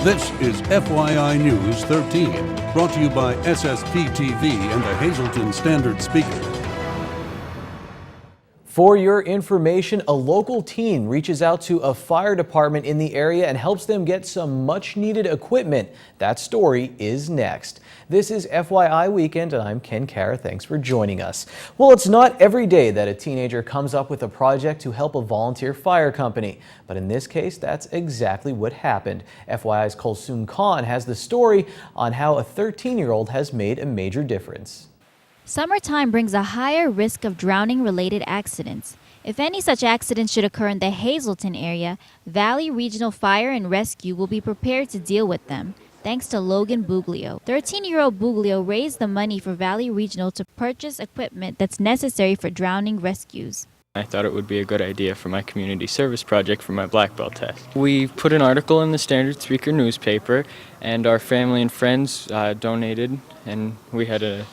This is FYI News 13, brought to you by SSP TV and the Hazleton Standard Speaker. For your information, a local teen reaches out to a fire department in the area and helps them get some much-needed equipment. That story is next. This is FYI Weekend, and I'm Ken Kara. Thanks for joining us. Well, it's not every day that a teenager comes up with a project to help a volunteer fire company. But in this case, that's exactly what happened. FYI's Kulsum Khan has the story on how a 13-year-old has made a major difference. Summertime brings a higher risk of drowning-related accidents. If any such accidents should occur in the Hazleton area, Valley Regional Fire and Rescue will be prepared to deal with them, thanks to Logan Buglio. 13-year-old Buglio raised the money for Valley Regional to purchase equipment that's necessary for drowning rescues. I thought it would be a good idea for my community service project for my black belt test. We put an article in the Standard Speaker newspaper, and our family and friends donated, and we had a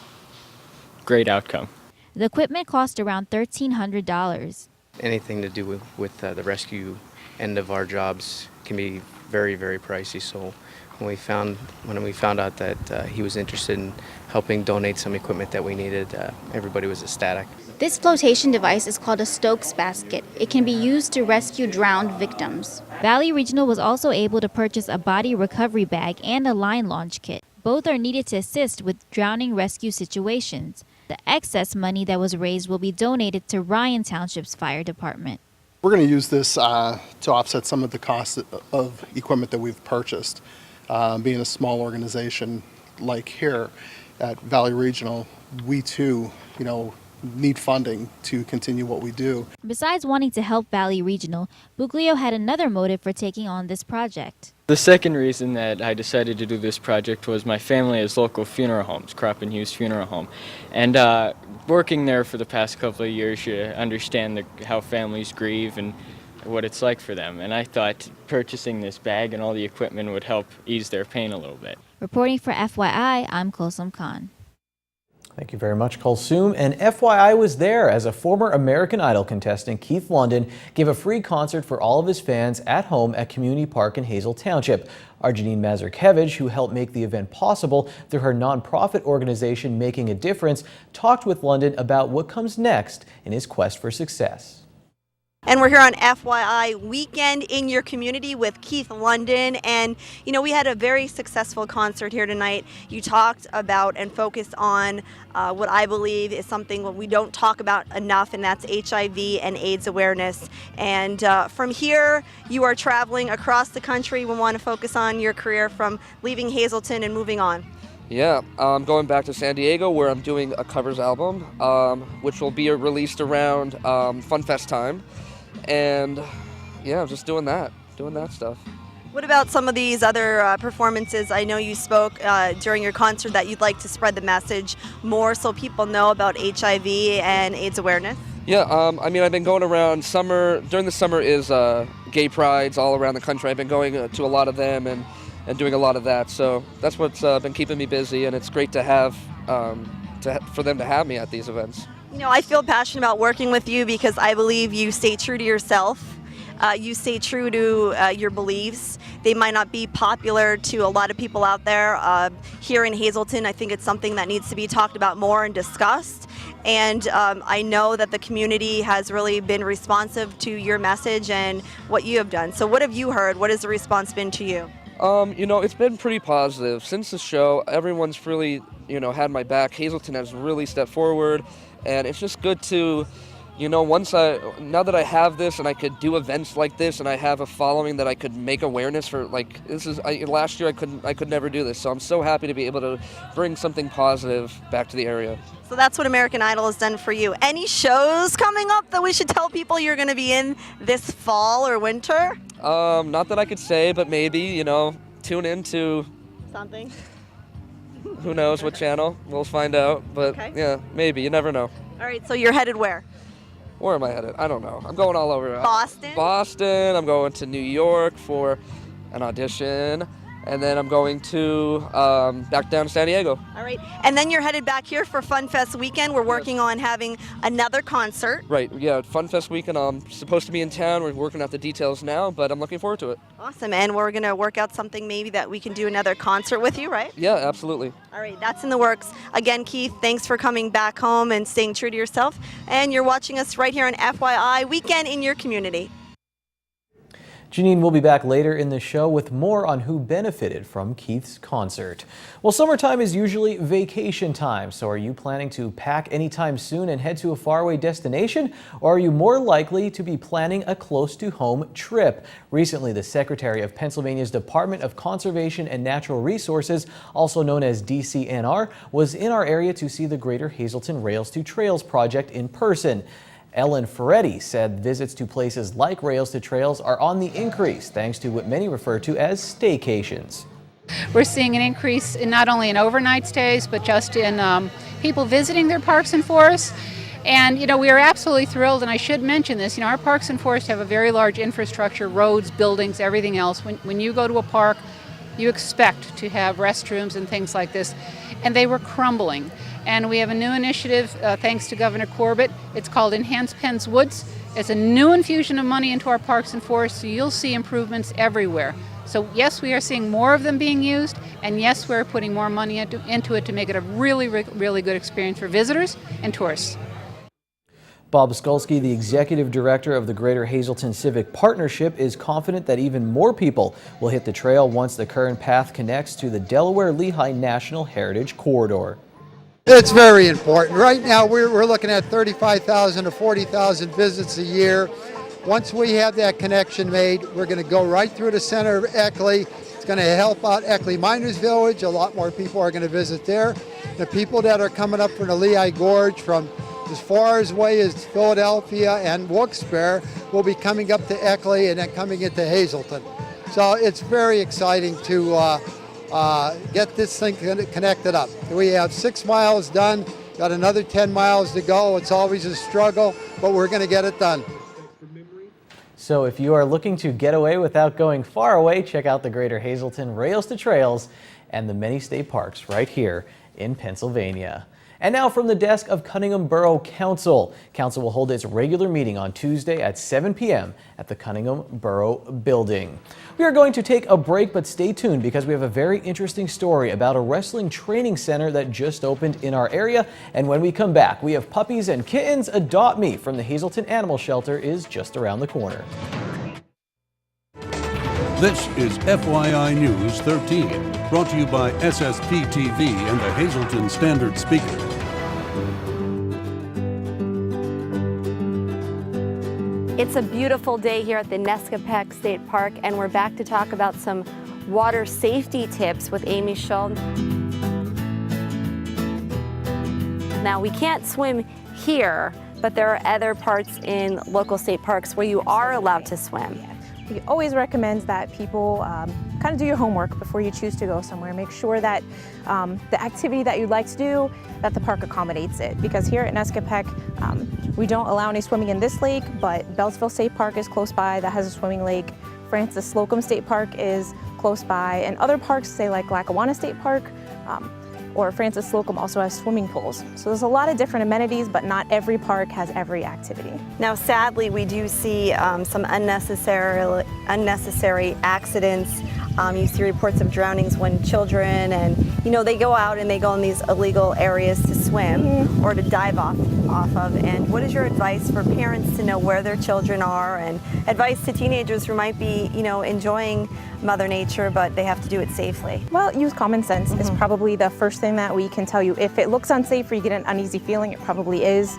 great outcome. The equipment cost around $1,300. Anything to do with the rescue end of our jobs can be very, very pricey. So when we found out that he was interested in helping donate some equipment that we needed, everybody was ecstatic. This flotation device is called a Stokes basket. It can be used to rescue drowned victims. Valley Regional was also able to purchase a body recovery bag and a line launch kit. Both are needed to assist with drowning rescue situations. The excess money that was raised will be donated to Ryan Township's fire department. We're going to use this to offset some of the costs of equipment that we've purchased. Being a small organization like here at Valley Regional, we too, need funding to continue what we do. Besides wanting to help Valley Regional, Buglio had another motive for taking on this project. The second reason that I decided to do this project was my family has local funeral homes, Crop and Hughes Funeral Home. And working there for the past couple of years, you understand how families grieve and what it's like for them. And I thought purchasing this bag and all the equipment would help ease their pain a little bit. Reporting for FYI, I'm Kulsum Khan. Thank you very much, Kulsum. And FYI was there as a former American Idol contestant, Keith London, gave a free concert for all of his fans at home at Community Park in Hazel Township. Arjanine Mazurkevich, who helped make the event possible through her nonprofit organization Making a Difference, talked with London about what comes next in his quest for success. And we're here on FYI Weekend in your community with Keith London. And, we had a very successful concert here tonight. You talked about and focused on what I believe is something that we don't talk about enough, and that's HIV and AIDS awareness. And from here, you are traveling across the country. We want to focus on your career from leaving Hazleton and moving on. Yeah, I'm going back to San Diego where I'm doing a covers album, which will be released around FunFest time. And yeah, I'm just doing that stuff. What about some of these other performances? I know you spoke during your concert that you'd like to spread the message more so people know about HIV and AIDS awareness. Yeah, I've been going around during the summer is gay prides all around the country. I've been going to a lot of them and doing a lot of that. So that's what's been keeping me busy, and it's great to have for them to have me at these events. I feel passionate about working with you because I believe you stay true to yourself. You stay true to your beliefs. They might not be popular to a lot of people out there. Here in Hazleton, I think it's something that needs to be talked about more and discussed. And I know that the community has really been responsive to your message and what you have done. So what have you heard? What has the response been to you? It's been pretty positive. Since the show, everyone's really, had my back. Hazleton has really stepped forward. And it's just good to, now that I have this and I could do events like this and I have a following that I could make awareness for, last year I could never do this. So I'm so happy to be able to bring something positive back to the area. So that's what American Idol has done for you. Any shows coming up that we should tell people you're going to be in this fall or winter? Not that I could say, but maybe, tune in to something. Who knows what channel? We'll find out. But okay. Yeah, maybe. You never know. All right, so you're headed where? Where am I headed? I don't know. I'm going all over. Boston? Boston. I'm going to New York for an audition. and then I'm going to back down to San Diego. All right. And then you're headed back here for Fun Fest weekend. We're working on having another concert. Right, yeah, Fun Fest weekend. I'm supposed to be in town. We're working out the details now, but I'm looking forward to it. Awesome. And we're going to work out something maybe that we can do another concert with you, right? Yeah, absolutely. All right, that's in the works. Again, Keith, thanks for coming back home and staying true to yourself. And you're watching us right here on FYI Weekend in Your Community. Janine will be back later in the show with more on who benefited from Keith's concert. Well, summertime is usually vacation time, so are you planning to pack anytime soon and head to a faraway destination? Or are you more likely to be planning a close-to-home trip? Recently, the Secretary of Pennsylvania's Department of Conservation and Natural Resources, also known as DCNR, was in our area to see the Greater Hazleton Rails to Trails project in person. Ellen Ferretti said visits to places like Rails to Trails are on the increase thanks to what many refer to as staycations. We're seeing an increase in not only in overnight stays, but just in people visiting their parks and forests. And, we are absolutely thrilled, and I should mention this, our parks and forests have a very large infrastructure, roads, buildings, everything else. When you go to a park, you expect to have restrooms and things like this, and they were crumbling. And we have a new initiative, thanks to Governor Corbett. It's called Enhance Penn's Woods. It's a new infusion of money into our parks and forests, so you'll see improvements everywhere. So yes, we are seeing more of them being used, and yes, we're putting more money into it to make it a really, really good experience for visitors and tourists. Bob Skulski, the executive director of the Greater Hazleton Civic Partnership, is confident that even more people will hit the trail once the current path connects to the Delaware-Lehigh National Heritage Corridor. It's very important. Right now we're looking at 35,000 to 40,000 visits a year. Once we have that connection made, we're going to go right through the center of Eckley. It's going to help out Eckley Miners Village. A lot more people are going to visit there. The people that are coming up from the Lehigh Gorge from as far away as Philadelphia and Wilkes-Barre will be coming up to Eckley and then coming into Hazleton. So it's very exciting to get this thing connected up. We have 6 miles done, got another 10 miles to go. It's always a struggle, but we're going to get it done. So if you are looking to get away without going far away, check out the Greater Hazleton Rails to Trails and the many state parks right here in Pennsylvania. And now from the desk of Cunningham Borough Council. Council will hold its regular meeting on Tuesday at 7 p.m. at the Cunningham Borough Building. We are going to take a break, but stay tuned because we have a very interesting story about a wrestling training center that just opened in our area. And when we come back, we have Puppies and Kittens Adopt Me from the Hazleton Animal Shelter is just around the corner. This is FYI News 13, brought to you by SSP TV and the Hazleton Standard Speaker. It's a beautiful day here at the Nescopec State Park, and we're back to talk about some water safety tips with Amy Schull. Now, we can't swim here, but there are other parts in local state parks where you are allowed to swim. We always recommend that people kind of do your homework before you choose to go somewhere. Make sure that the activity that you'd like to do, that the park accommodates it. Because here at Nescopec, we don't allow any swimming in this lake, but Beltsville State Park is close by, that has a swimming lake. Francis Slocum State Park is close by, and other parks, say like Lackawanna State Park, or Francis Slocum also has swimming pools. So there's a lot of different amenities, but not every park has every activity. Now, sadly, we do see some unnecessary accidents. You see reports of drownings when children and, they go out and they go in these illegal areas to swim or to dive off of. And what is your advice for parents to know where their children are, and advice to teenagers who might be, enjoying Mother Nature, but they have to do it safely? Well, use common sense is probably the first thing that we can tell you. If it looks unsafe or you get an uneasy feeling, it probably is.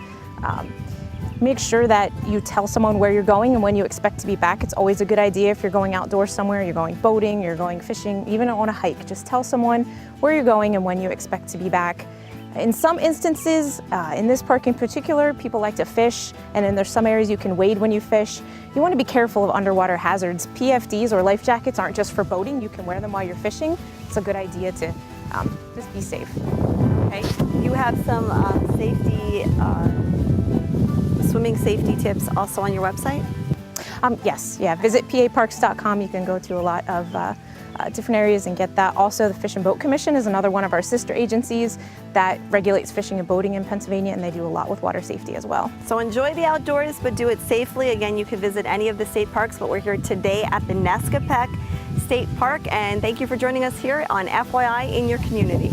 Make sure that you tell someone where you're going and when you expect to be back. It's always a good idea if you're going outdoors somewhere, you're going boating, you're going fishing, even on a hike. Just tell someone where you're going and when you expect to be back. In some instances, in this park in particular, people like to fish, and then there's some areas you can wade when you fish. You want to be careful of underwater hazards. PFDs or life jackets aren't just for boating. You can wear them while you're fishing. It's a good idea to just be safe. Okay. You have some swimming safety tips also on your website? Yes, yeah, visit paparks.com. You can go to a lot of different areas and get that. Also, the Fish and Boat Commission is another one of our sister agencies that regulates fishing and boating in Pennsylvania, and they do a lot with water safety as well. So enjoy the outdoors, but do it safely. Again, you can visit any of the state parks, but we're here today at the Nescopec State Park, and thank you for joining us here on FYI in your community.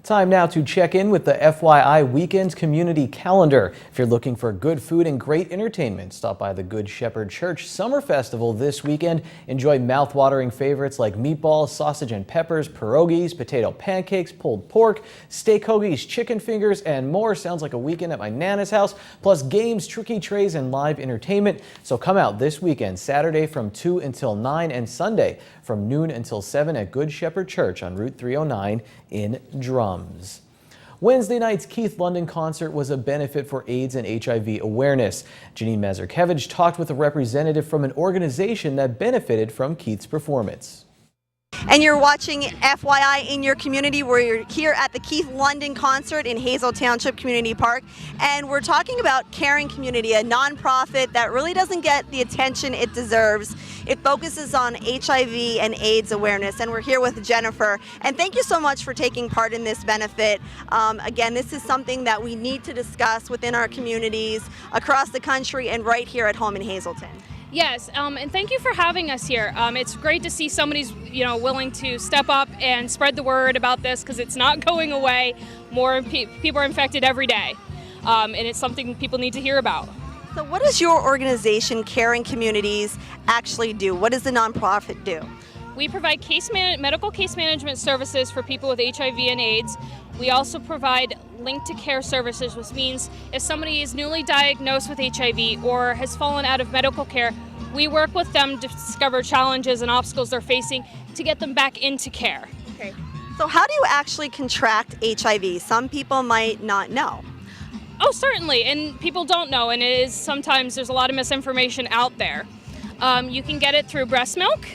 Time now to check in with the FYI Weekend Community Calendar. If you're looking for good food and great entertainment, stop by the Good Shepherd Church Summer Festival this weekend. Enjoy mouth-watering favorites like meatballs, sausage and peppers, pierogies, potato pancakes, pulled pork, steak hoagies, chicken fingers, and more. Sounds like a weekend at my Nana's house, plus games, tricky trays, and live entertainment. So come out this weekend, Saturday from 2 until 9 and Sunday from noon until 7 at Good Shepherd Church on Route 309 in Drums. Wednesday night's Keith London concert was a benefit for AIDS and HIV awareness. Janine Mazurkevich talked with a representative from an organization that benefited from Keith's performance. And you're watching FYI in your community. We're here at the Keith London concert in Hazel Township Community Park, and we're talking about Caring Community, a nonprofit that really doesn't get the attention it deserves. It focuses on HIV and AIDS awareness, and we're here with Jennifer. And thank you so much for taking part in this benefit. Again, this is something that we need to discuss within our communities across the country and right here at home in Hazleton. Yes, and thank you for having us here. It's great to see somebody's, willing to step up and spread the word about this, because it's not going away. More people are infected every day, and it's something people need to hear about. So what does your organization, Caring Communities, actually do? What does the nonprofit do? We provide medical case management services for people with HIV and AIDS. We also provide Link to Care services, which means if somebody is newly diagnosed with HIV or has fallen out of medical care, we work with them to discover challenges and obstacles they're facing to get them back into care. Okay. So how do you actually contract HIV? Some people might not know. Oh, certainly, and people don't know, and it is sometimes there's a lot of misinformation out there. You can get it through breast milk,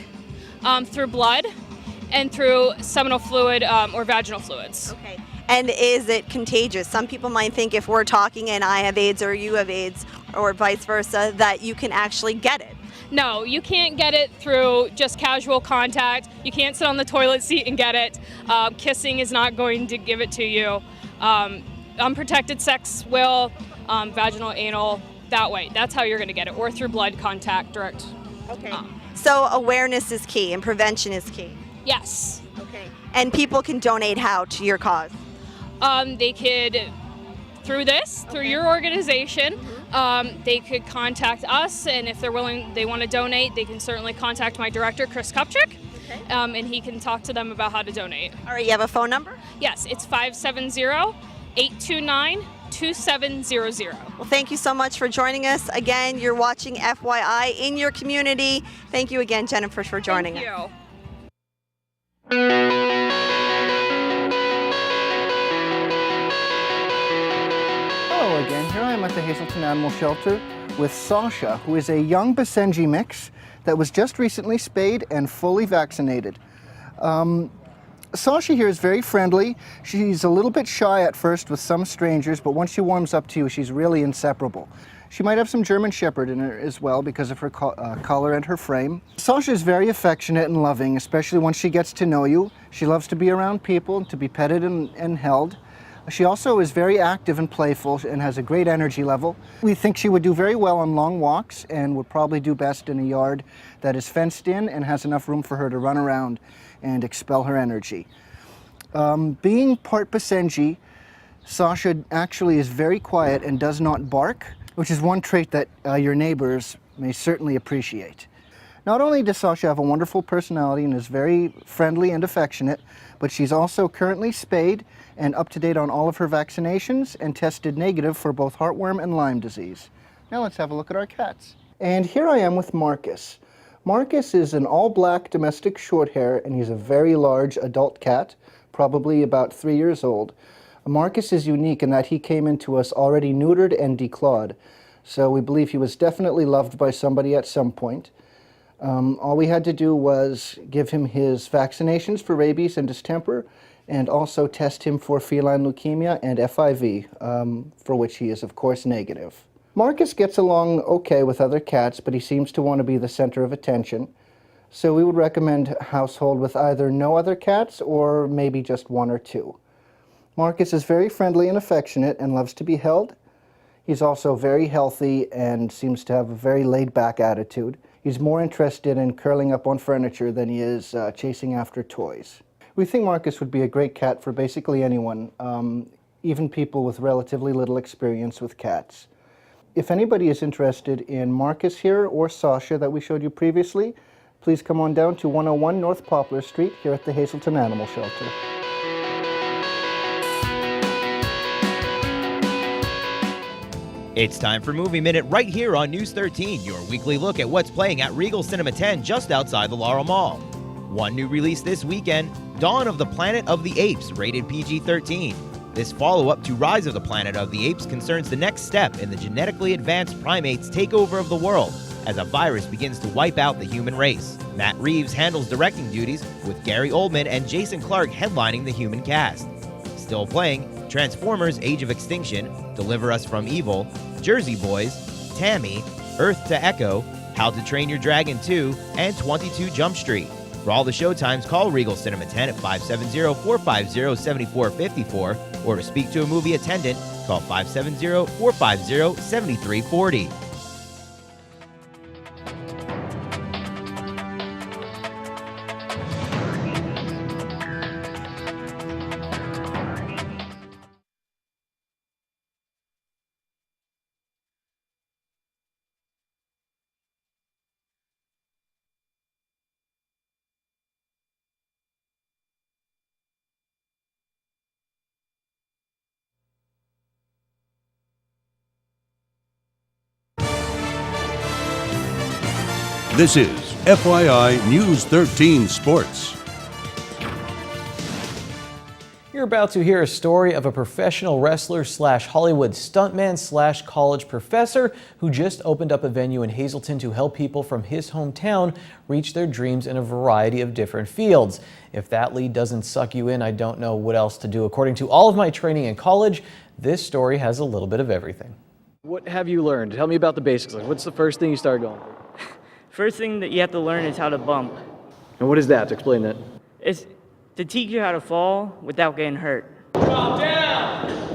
through blood, and through seminal fluid or vaginal fluids. Okay. And is it contagious? Some people might think if we're talking and I have AIDS or you have AIDS or vice versa, that you can actually get it. No, you can't get it through just casual contact. You can't sit on the toilet seat and get it. Kissing is not going to give it to you. Unprotected sex will, vaginal, anal, that way. That's how you're going to get it, or through blood contact, direct. Okay. So awareness is key and prevention is key. Yes. Okay. And people can donate how to your cause? They could, through your organization, they could contact us, and if they're willing, they want to donate, they can certainly contact my director, Chris Kupchik, and he can talk to them about how to donate. All right, you have a phone number? Yes, it's 570-829-2700. Well, thank you so much for joining us. Again, you're watching FYI in your community. Thank you again, Jennifer, for joining us. Thank you. Hello again. Here I am at the Hazleton Animal Shelter with Sasha, who is a young Basenji mix that was just recently spayed and fully vaccinated. Sasha here is very friendly. She's a little bit shy at first with some strangers, but once she warms up to you, she's really inseparable. She might have some German Shepherd in her as well because of her color and her frame. Sasha is very affectionate and loving, especially once she gets to know you. She loves to be around people, to be petted and held. She also is very active and playful and has a great energy level. We think she would do very well on long walks and would probably do best in a yard that is fenced in and has enough room for her to run around and expel her energy. Being part Basenji, Sasha actually is very quiet and does not bark, which is one trait that your neighbors may certainly appreciate. Not only does Sasha have a wonderful personality and is very friendly and affectionate, but she's also currently spayed and up to date on all of her vaccinations and tested negative for both heartworm and Lyme disease. Now let's have a look at our cats. And here I am with Marcus. Marcus is an all-black domestic shorthair, and he's a very large adult cat, probably about 3 years old. Marcus is unique in that he came into us already neutered and declawed, so we believe he was definitely loved by somebody at some point. All we had to do was give him his vaccinations for rabies and distemper, and also test him for feline leukemia and FIV, for which he is of course negative. Marcus gets along okay with other cats, but he seems to want to be the center of attention. So we would recommend a household with either no other cats or maybe just one or two. Marcus is very friendly and affectionate and loves to be held. He's also very healthy and seems to have a very laid-back attitude. He's more interested in curling up on furniture than he is chasing after toys. We think Marcus would be a great cat for basically anyone, even people with relatively little experience with cats. If anybody is interested in Marcus here or Sasha that we showed you previously, please come on down to 101 North Poplar Street here at the Hazelton Animal Shelter. It's time for Movie Minute right here on News 13, your weekly look at what's playing at Regal Cinema 10 just outside the Laurel Mall. One new release this weekend, Dawn of the Planet of the Apes, rated PG-13. This follow-up to Rise of the Planet of the Apes concerns the next step in the genetically advanced primates' takeover of the world as a virus begins to wipe out the human race. Matt Reeves handles directing duties, with Gary Oldman and Jason Clarke headlining the human cast. Still playing, Transformers Age of Extinction, Deliver Us from Evil, Jersey Boys, Tammy, Earth to Echo, How to Train Your Dragon 2, and 22 Jump Street. For all the showtimes, call Regal Cinema 10 at 570-450-7454, or to speak to a movie attendant, call 570-450-7340. This is FYI News 13 Sports. You're about to hear a story of a professional wrestler slash Hollywood stuntman slash college professor who just opened up a venue in Hazelton to help people from his hometown reach their dreams in a variety of different fields. If that lead doesn't suck you in, I don't know what else to do. According to all of my training in college, this story has a little bit of everything. What have you learned? Tell me about the basics. Like, what's the first thing you started going through? First thing that you have to learn is how to bump. And what is that? Explain that. It's to teach you how to fall without getting hurt. Drop down!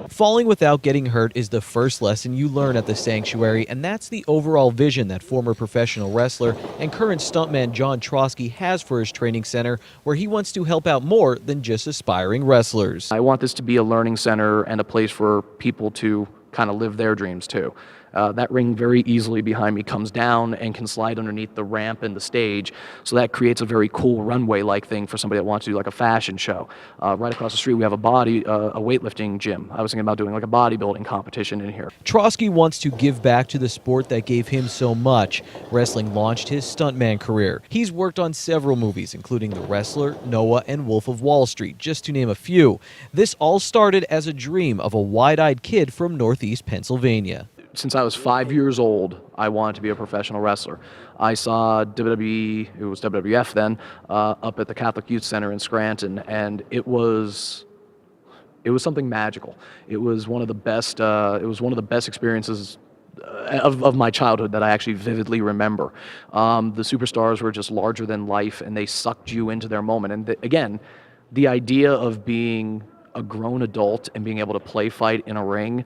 Falling without getting hurt is the first lesson you learn at the sanctuary, and that's the overall vision that former professional wrestler and current stuntman John Trotsky has for his training center, where he wants to help out more than just aspiring wrestlers. I want this to be a learning center and a place for people to kind of live their dreams too. That ring very easily behind me comes down and can slide underneath the ramp and the stage, so that creates a very cool runway-like thing for somebody that wants to do like a fashion show. Right across the street we have a weightlifting gym. I was thinking about doing like a bodybuilding competition in here. Trotsky wants to give back to the sport that gave him so much. Wrestling launched his stuntman career. He's worked on several movies, including The Wrestler, Noah, and Wolf of Wall Street, just to name a few. This all started as a dream of a wide-eyed kid from Northeast Pennsylvania. Since I was 5 years old, I wanted to be a professional wrestler. I saw WWE, it was WWF then, up at the Catholic Youth Center in Scranton, and it was something magical. It was one of the best. It was one of the best experiences of my childhood that I actually vividly remember. The superstars were just larger than life, and they sucked you into their moment. And again, the idea of being a grown adult and being able to play fight in a ring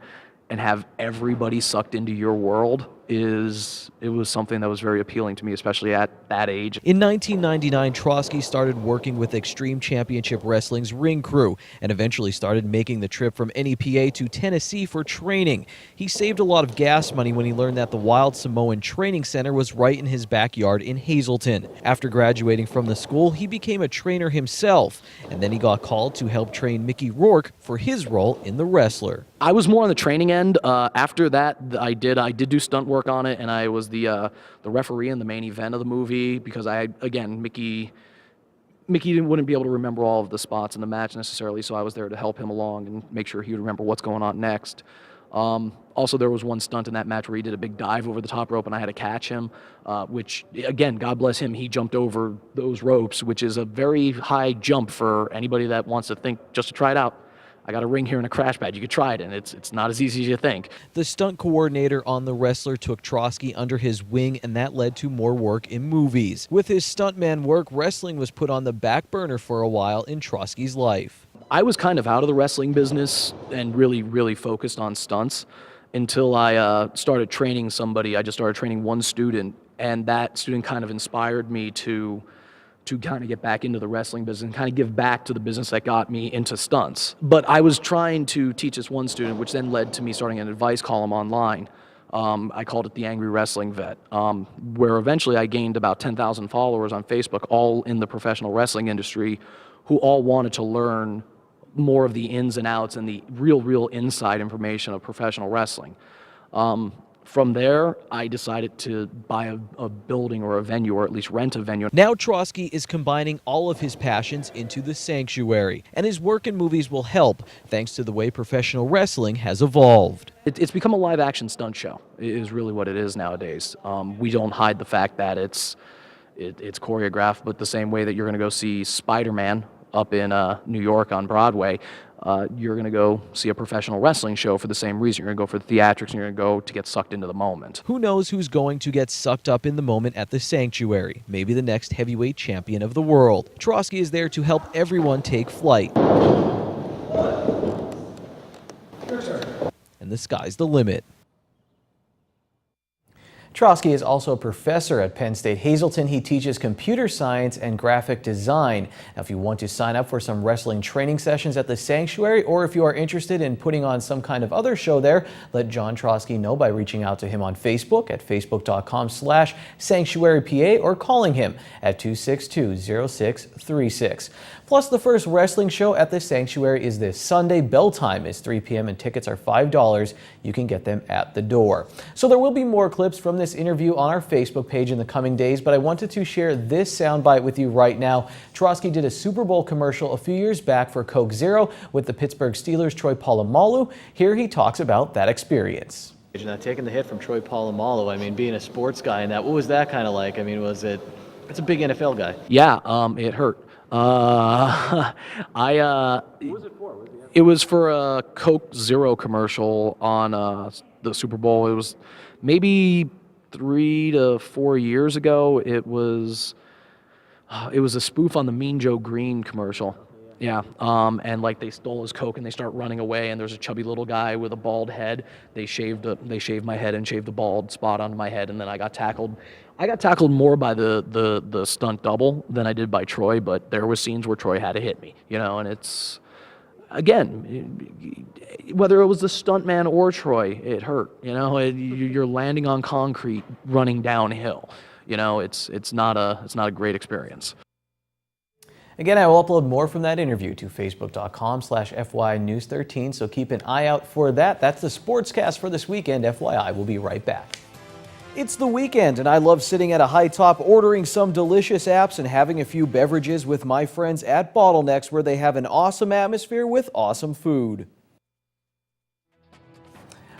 and have everybody sucked into your world it was something that was very appealing to me, especially at that age. In 1999, Trotsky started working with Extreme Championship Wrestling's ring crew and eventually started making the trip from NEPA to Tennessee for training. He saved a lot of gas money when he learned that the Wild Samoan Training Center was right in his backyard in Hazelton. After graduating from the school, he became a trainer himself, and then he got called to help train Mickey Rourke for his role in The Wrestler. I was more on the training end. After that, I did do stunt work on it, and I was the referee in the main event of the movie because Mickey wouldn't be able to remember all of the spots in the match necessarily, so I was there to help him along and make sure he would remember what's going on next. Also, there was one stunt in that match where he did a big dive over the top rope and I had to catch him, which, again, God bless him, he jumped over those ropes, which is a very high jump for anybody that wants to think just to try it out. I got a ring here and a crash pad. You could try it, and it's not as easy as you think. The stunt coordinator on The Wrestler took Trotsky under his wing, and that led to more work in movies. With his stuntman work, wrestling was put on the back burner for a while in Trotsky's life. I was kind of out of the wrestling business and really focused on stunts until I started training somebody. I just started training one student, and that student kind of inspired me to kind of get back into the wrestling business and kind of give back to the business that got me into stunts. But I was trying to teach this one student, which then led to me starting an advice column online. I called it The Angry Wrestling Vet, where eventually I gained about 10,000 followers on Facebook, all in the professional wrestling industry, who all wanted to learn more of the ins and outs and the real inside information of professional wrestling. From there, I decided to buy a building or a venue, or at least rent a venue. Now Trotsky is combining all of his passions into the Sanctuary, and his work in movies will help, thanks to the way professional wrestling has evolved. It's become a live-action stunt show, is really what it is nowadays. We don't hide the fact that it's choreographed, but the same way that you're going to go see Spider-Man up in New York on Broadway, you're going to go see a professional wrestling show for the same reason. You're going to go for the theatrics, and you're going to go to get sucked into the moment. Who knows who's going to get sucked up in the moment at the Sanctuary? Maybe the next heavyweight champion of the world. Trotsky is there to help everyone take flight. And the sky's the limit. Trotsky is also a professor at Penn State Hazleton. He teaches computer science and graphic design. Now, if you want to sign up for some wrestling training sessions at the Sanctuary, or if you are interested in putting on some kind of other show there, let John Trotsky know by reaching out to him on Facebook at facebook.com/sanctuarypa or calling him at 262-0636. Plus, the first wrestling show at the Sanctuary is this Sunday. Bell time is 3 p.m. and tickets are $5. You can get them at the door. So there will be more clips from this interview on our Facebook page in the coming days, but I wanted to share this soundbite with you right now. Trotsky did a Super Bowl commercial a few years back for Coke Zero with the Pittsburgh Steelers' Troy Polamalu. Here he talks about that experience. Now, taking the hit from Troy Polamalu, I mean, being a sports guy and that, what was that kind of like? I mean, it's a big NFL guy. Yeah, it hurt. What was it for? It was for a Coke Zero commercial on the Super Bowl. It was maybe 3 to 4 years ago. It was a spoof on the Mean Joe Green commercial. Yeah, and like they stole his Coke and they start running away, and there's a chubby little guy with a bald head. They shaved my head and shaved the bald spot onto my head, and then I got tackled. I got tackled more by the stunt double than I did by Troy, but there were scenes where Troy had to hit me, and it's, again, whether it was the stuntman or Troy, it hurt, you're landing on concrete running downhill, it's not a great experience. Again, I will upload more from that interview to facebook.com/FYNews13, so keep an eye out for that. That's the Sportscast for this weekend. FYI, we'll be right back. It's the weekend, and I love sitting at a high top, ordering some delicious apps and having a few beverages with my friends at Bottlenecks, where they have an awesome atmosphere with awesome food.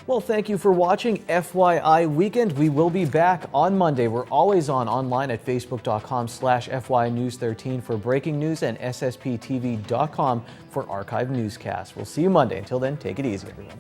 Well, thank you for watching FYI Weekend. We will be back on Monday. We're always online at facebook.com/FYNews13 for breaking news and SSPTV.com for archived newscasts. We'll see you Monday. Until then, take it easy, everyone.